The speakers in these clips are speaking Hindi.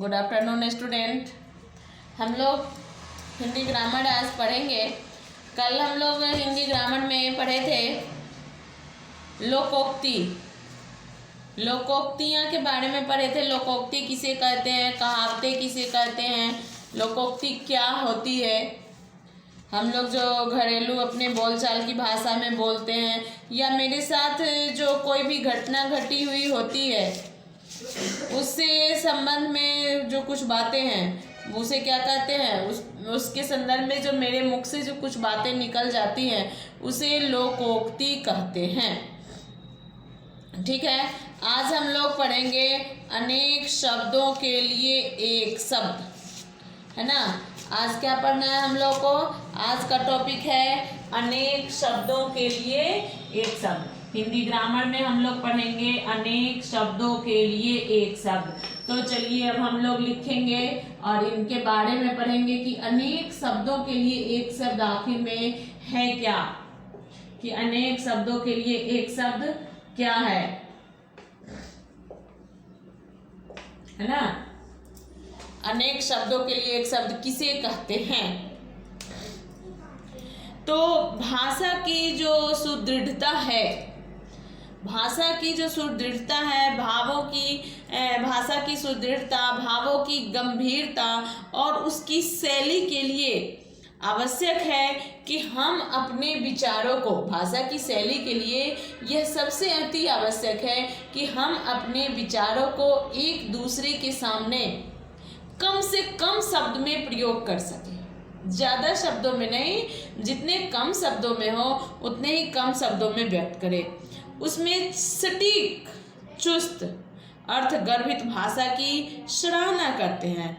Good afternoon student. हम लोग हिंदी ग्रामर आज पढ़ेंगे। कल हम लोग हिंदी ग्रामर में पढ़े थे लोकोक्ति, लोकोक्तियाँ के बारे में पढ़े थे। लोकोक्ति किसे कहते हैं, कहावतें किसे कहते हैं, लोकोक्ति क्या होती है। हम लोग जो घरेलू अपने बोलचाल की भाषा में बोलते हैं या मेरे साथ जो कोई भी घटना घटी हुई होती है उससे संबंध में जो कुछ बातें हैं उसे क्या कहते हैं, उसके संदर्भ में जो मेरे मुख से जो कुछ बातें निकल जाती हैं उसे लोकोक्ति कहते हैं। ठीक है, आज हम लोग पढ़ेंगे अनेक शब्दों के लिए एक शब्द, है ना। आज क्या पढ़ना है हम लोग को? आज का टॉपिक है अनेक शब्दों के लिए एक शब्द। हिंदी ग्रामर में हम लोग पढ़ेंगे अनेक शब्दों के लिए एक शब्द। तो चलिए अब हम लोग लिखेंगे और इनके बारे में पढ़ेंगे कि अनेक शब्दों के लिए एक शब्द आखिर में है क्या, कि अनेक शब्दों के लिए एक शब्द क्या है ना। अनेक शब्दों के लिए एक शब्द किसे कहते हैं? तो भाषा की जो सुदृढ़ता है, भाषा की जो सुदृढ़ता है, भावों की भाषा की सुदृढ़ता, भावों की गंभीरता और उसकी शैली के लिए आवश्यक है कि हम अपने विचारों को, भाषा की शैली के लिए यह सबसे अति आवश्यक है कि हम अपने विचारों को एक दूसरे के सामने कम से कम शब्द में प्रयोग कर सकें। ज़्यादा शब्दों में नहीं, जितने कम शब्दों में हो उतने ही कम शब्दों में व्यक्त करें। उसमें सटीक, चुस्त, अर्थ गर्भित भाषा की सराहना करते हैं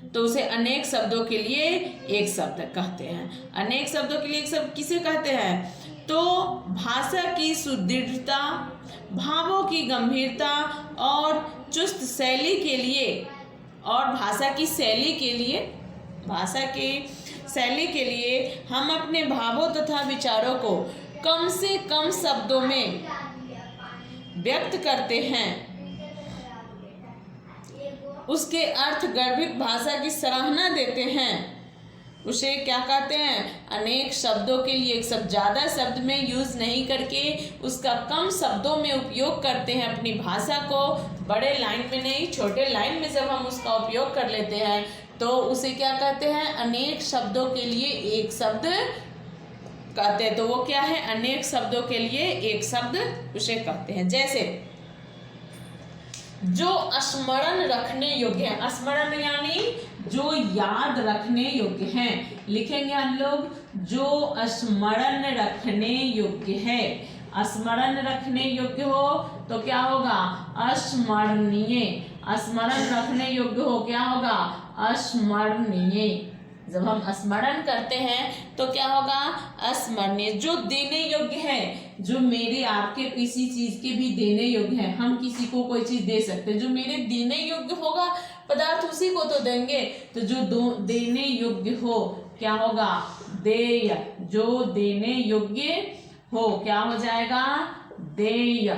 तो उसे अनेक शब्दों के लिए एक शब्द कहते हैं। अनेक शब्दों के लिए एक शब्द किसे कहते हैं? तो भाषा की सुदृढ़ता, भावों की गंभीरता और चुस्त शैली के लिए, और भाषा की शैली के लिए, भाषा की शैली के लिए हम अपने भावों तथा विचारों को कम से कम शब्दों में व्यक्त करते हैं। उसके अर्थ गर्भित भाषा की सराहना देते हैं। उसे क्या कहते हैं? अनेक शब्दों के लिए एक शब्द। ज़्यादा शब्द में यूज़ नहीं करके उसका कम शब्दों में उपयोग करते हैं अपनी भाषा को। बड़े लाइन में नहीं, छोटे लाइन में जब हम उसका उपयोग कर लेते हैं तो उसे क्या कहते हैं? अनेक शब्दों के लिए एक शब्द कहते हैं। तो वो क्या है? अनेक शब्दों के लिए एक शब्द उसे कहते हैं। जैसे जो स्मरण रखने योग्य है, स्मरण यानी जो याद रखने योग्य हैं। लिखेंगे हम लोग जो स्मरण रखने योग्य है। स्मरण रखने योग्य हो तो क्या होगा? अस्मरणीय। स्मरण रखने योग्य हो क्या होगा? अस्मरणीय। जब हम स्मरण करते हैं तो क्या होगा? अस्मरणीय। जो देने योग्य है, जो मेरे आपके किसी चीज के भी देने योग्य है, हम किसी को कोई चीज दे सकते हैं, जो मेरे देने योग्य होगा पदार्थ उसी को तो देंगे। तो जो देने योग्य हो क्या होगा? देय। जो देने योग्य हो क्या हो जाएगा? देय।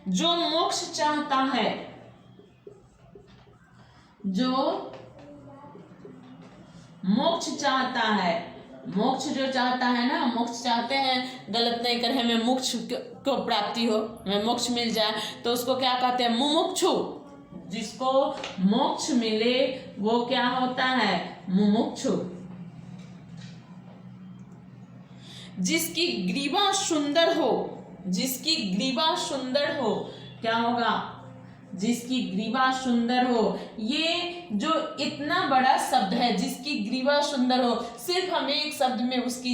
जो मोक्ष चाहता है, जो मोक्ष चाहता है, मोक्ष जो चाहता है ना, मोक्ष चाहते हैं, गलत नहीं करें, हमें मोक्ष को प्राप्ति हो, हमें मोक्ष मिल जाए तो उसको क्या कहते हैं? मुमुक्षु। जिसको मोक्ष मिले वो क्या होता है? मुमुक्षु। जिसकी ग्रीवा सुंदर हो, जिसकी ग्रीवा सुंदर हो क्या होगा? जिसकी ग्रीवा सुंदर हो। ये जो इतना बड़ा शब्द है, जिसकी ग्रीवा सुंदर हो, सिर्फ हमें एक शब्द में उसकी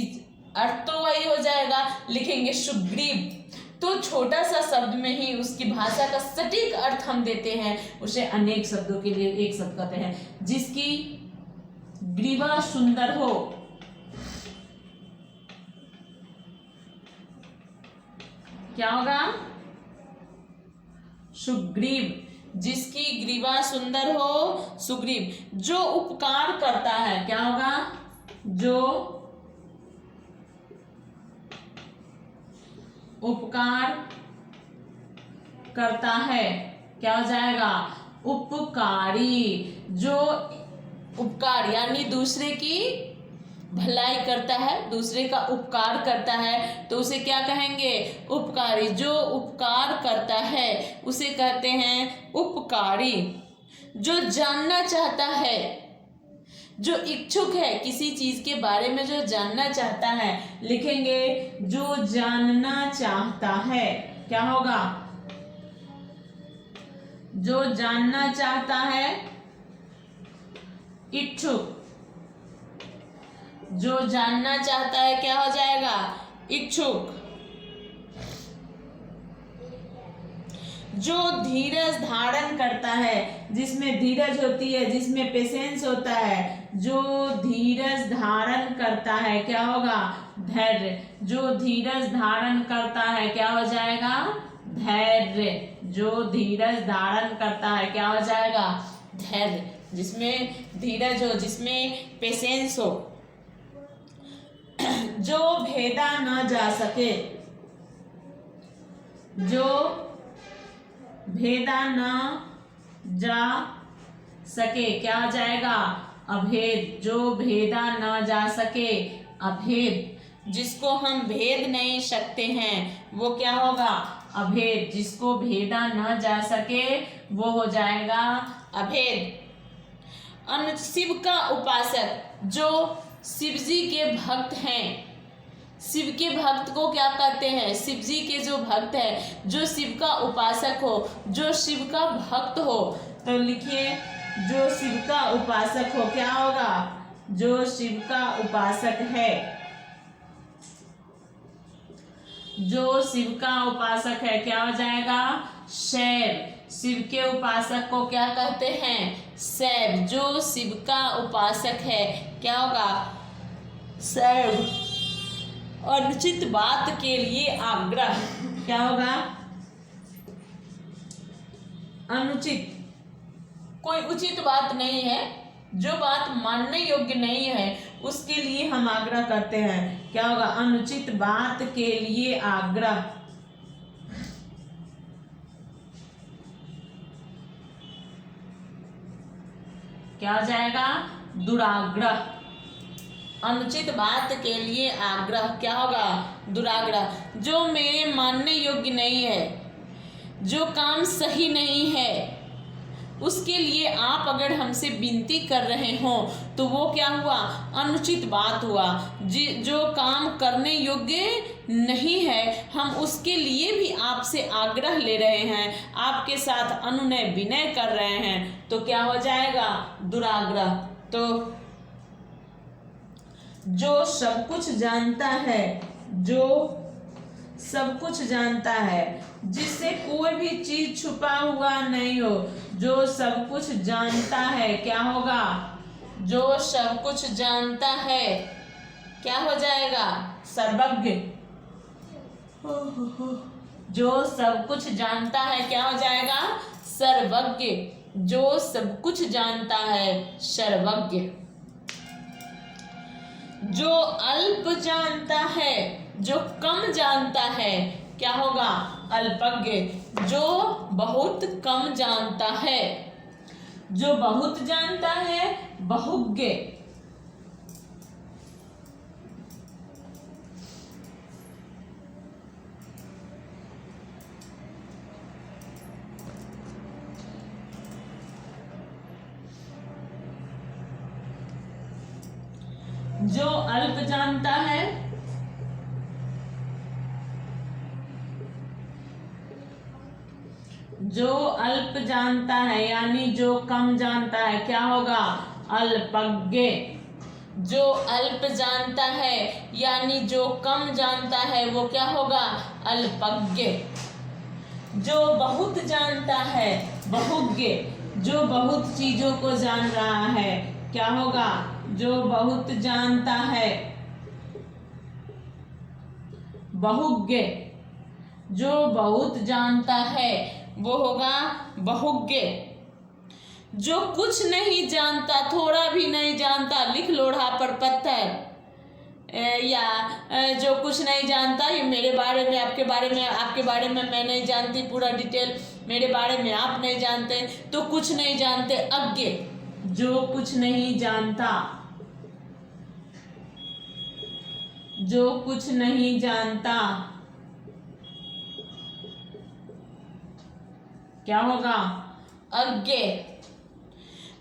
अर्थ तो वही हो जाएगा। लिखेंगे सुग्रीव। तो छोटा सा शब्द में ही उसकी भाषा का सटीक अर्थ हम देते हैं, उसे अनेक शब्दों के लिए एक शब्द कहते हैं। जिसकी ग्रीवा सुंदर हो क्या होगा? सुग्रीव। जिसकी ग्रीवा सुंदर हो, सुग्रीव। जो उपकार करता है क्या होगा? जो उपकार करता है, क्या हो जाएगा? उपकारी। जो उपकार यानी दूसरे की भलाई करता है, दूसरे का उपकार करता है, तो उसे क्या कहेंगे? उपकारी। जो उपकार करता है उसे कहते हैं उपकारी। जो जानना चाहता है, जो इच्छुक है, किसी चीज के बारे में जो जानना चाहता है, लिखेंगे जो जानना चाहता है, क्या होगा? जो जानना चाहता है, इच्छुक। जो जानना चाहता है क्या हो जाएगा? इच्छुक। जो धीरज धारण करता है, जिसमें धीरज होती है, जिसमें पेशेंस होता है, जो धीरज धारण करता है, क्या होगा? धैर्य। जो धीरज धारण करता है क्या हो जाएगा? धैर्य। जो धीरज धारण करता है क्या हो जाएगा? धैर्य। जिसमें धीरज हो, जिसमें पेशेंस हो। जो भेदा न जा सके, जो भेदा न जा सके, क्या हो जाएगा? अभेद। जो भेदा न जा सके, अभेद। जिसको हम भेद नहीं सकते हैं वो क्या होगा? अभेद। जिसको भेदा न जा सके वो हो जाएगा अभेद। शिव का उपासक, जो शिव जी के भक्त हैं, शिव के भक्त को क्या कहते हैं? शिव जी के जो भक्त है, जो शिव का उपासक हो, जो शिव का भक्त हो, तो लिखिए जो शिव का उपासक हो, क्या होगा? जो शिव का उपासक है, जो शिव का उपासक है, क्या हो जाएगा? शैव। शिव के उपासक को क्या कहते हैं? शैव। जो शिव का उपासक है क्या होगा? शैव। अनुचित बात के लिए आग्रह, क्या होगा? अनुचित। कोई उचित बात नहीं है, जो बात मानने योग्य नहीं है उसके लिए हम आग्रह करते हैं, क्या होगा? अनुचित बात के लिए आग्रह। क्या हो जाएगा? दुराग्रह। अनुचित बात के लिए आग्रह क्या होगा? दुराग्रह। जो मेरे मानने योग्य नहीं है, जो काम सही नहीं है, उसके लिए आप अगर हमसे विनती कर रहे हो तो वो क्या हुआ? अनुचित बात हुआ। जो काम करने योग्य नहीं है, हम उसके लिए भी आपसे आग्रह ले रहे हैं, आपके साथ अनुनय विनय कर रहे हैं, तो क्या हो जाएगा? दुराग्रह। तो जो सब कुछ जानता है, जो सब कुछ जानता है, जिससे कोई भी चीज छुपा हुआ नहीं हो, जो सब कुछ जानता है, क्या होगा? जो सब कुछ जानता है क्या हो जाएगा? सर्वज्ञ। जो सब कुछ जानता है क्या हो जाएगा? सर्वज्ञ। जो सब कुछ जानता है, सर्वज्ञ। जो अल्प जानता है, जो कम जानता है, क्या होगा? अल्पज्ञ। जो बहुत कम जानता है, जो बहुत जानता है, बहुज्ञ। जो अल्प जानता है, जो अल्प जानता है यानी जो कम जानता है, क्या होगा? अल्पज्ञ। जो अल्प जानता है यानी जो कम जानता है वो क्या होगा? अल्पज्ञ। जो बहुत जानता है, बहुज्ञ। जो बहुत चीजों को जान रहा है, क्या होगा? जो बहुत जानता है, बहुज्ञ। जो बहुत जानता है वो होगा बहुज्ञ। जो कुछ नहीं जानता, थोड़ा भी नहीं जानता, लिख लोढ़ा पर पत्थर, या जो कुछ नहीं जानता, ये मेरे बारे में, आपके बारे में मैं नहीं जानती पूरा डिटेल, मेरे बारे में आप नहीं जानते, तो कुछ नहीं जानते, अज्ञ, जो कुछ नहीं जानता, जो कुछ नहीं जानता, क्या होगा? अज्ञ।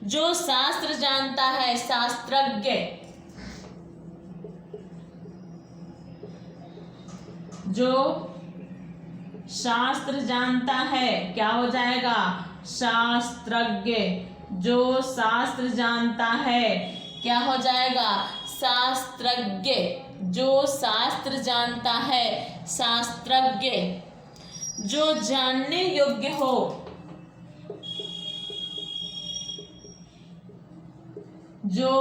जो शास्त्र जानता है, शास्त्रज्ञ, जो शास्त्र जानता है, क्या हो जाएगा? शास्त्रज्ञ। जो शास्त्र जानता है, क्या हो जाएगा? शास्त्रज्ञ। जो शास्त्र जानता है, शास्त्रज्ञ। जो जानने योग्य हो, जो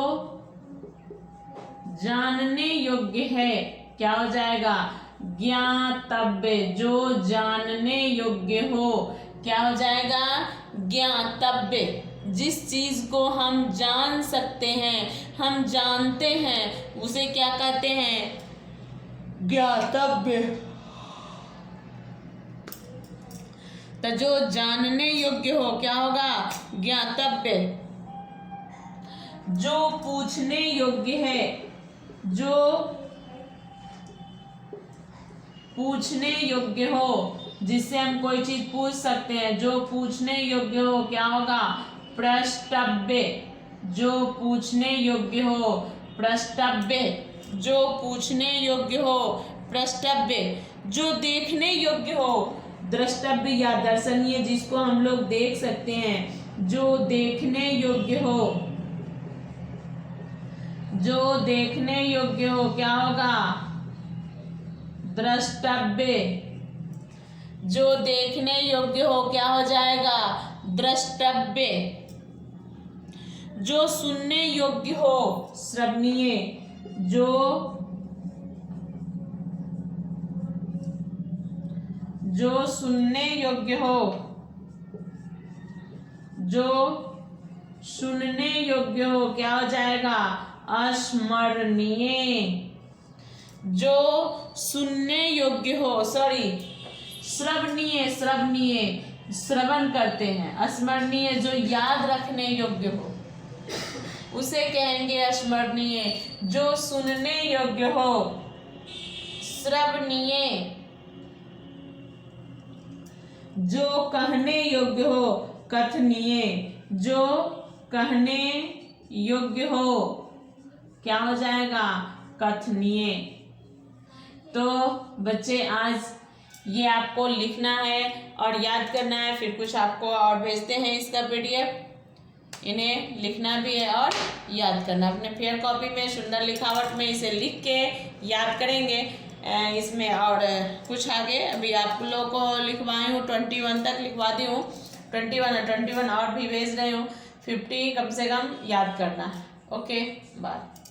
जानने योग्य है, क्या हो जाएगा? ज्ञातव्य। जो जानने योग्य हो, क्या हो जाएगा? ज्ञातव्य। जिस चीज को हम जान सकते हैं, हम जानते हैं, उसे क्या कहते हैं? ज्ञातव्य। तो जो जानने योग्य हो, क्या होगा? ज्ञातव्य। जो पूछने योग्य है, जो पूछने योग्य हो, जिससे हम कोई चीज पूछ सकते हैं, जो पूछने योग्य हो, क्या होगा? प्रष्टव्य। जो पूछने योग्य हो, प्रष्टव्य। जो पूछने योग्य हो, प्रष्टव्य। जो देखने योग्य हो, द्रष्टव्य या दर्शनीय, जिसको हम लोग देख सकते हैं, जो देखने योग्य हो, जो देखने योग्य हो, क्या होगा? द्रष्टव्य। जो देखने योग्य हो, क्या हो जाएगा? द्रष्टव्य। जो सुनने योग्य हो, श्रवणीय। जो सुनने योग्य हो, जो सुनने योग्य हो, क्या हो जाएगा? अस्मरणीय। जो सुनने योग्य हो, श्रवणीय, श्रवण करते हैं। स्मरणीय, जो याद रखने योग्य हो, उसे कहेंगे स्मरणीय। जो सुनने योग्य हो, श्रवणीय। जो कहने योग्य हो, कथनीय। जो कहने योग्य हो, क्या हो जाएगा? कथनीय। तो बच्चे, आज ये आपको लिखना है और याद करना है, फिर कुछ आपको और भेजते हैं इसका PDF। इन्हें लिखना भी है और याद करना। अपने फेयर कॉपी में सुंदर लिखावट में इसे लिख के याद करेंगे। इसमें और कुछ आगे अभी आप लोगों को लिखवाई हूँ, 21 तक लिखवा दी हूँ, 21 और भी भेज रही हूँ। 50 कम से कम याद करना है। Okay, bye.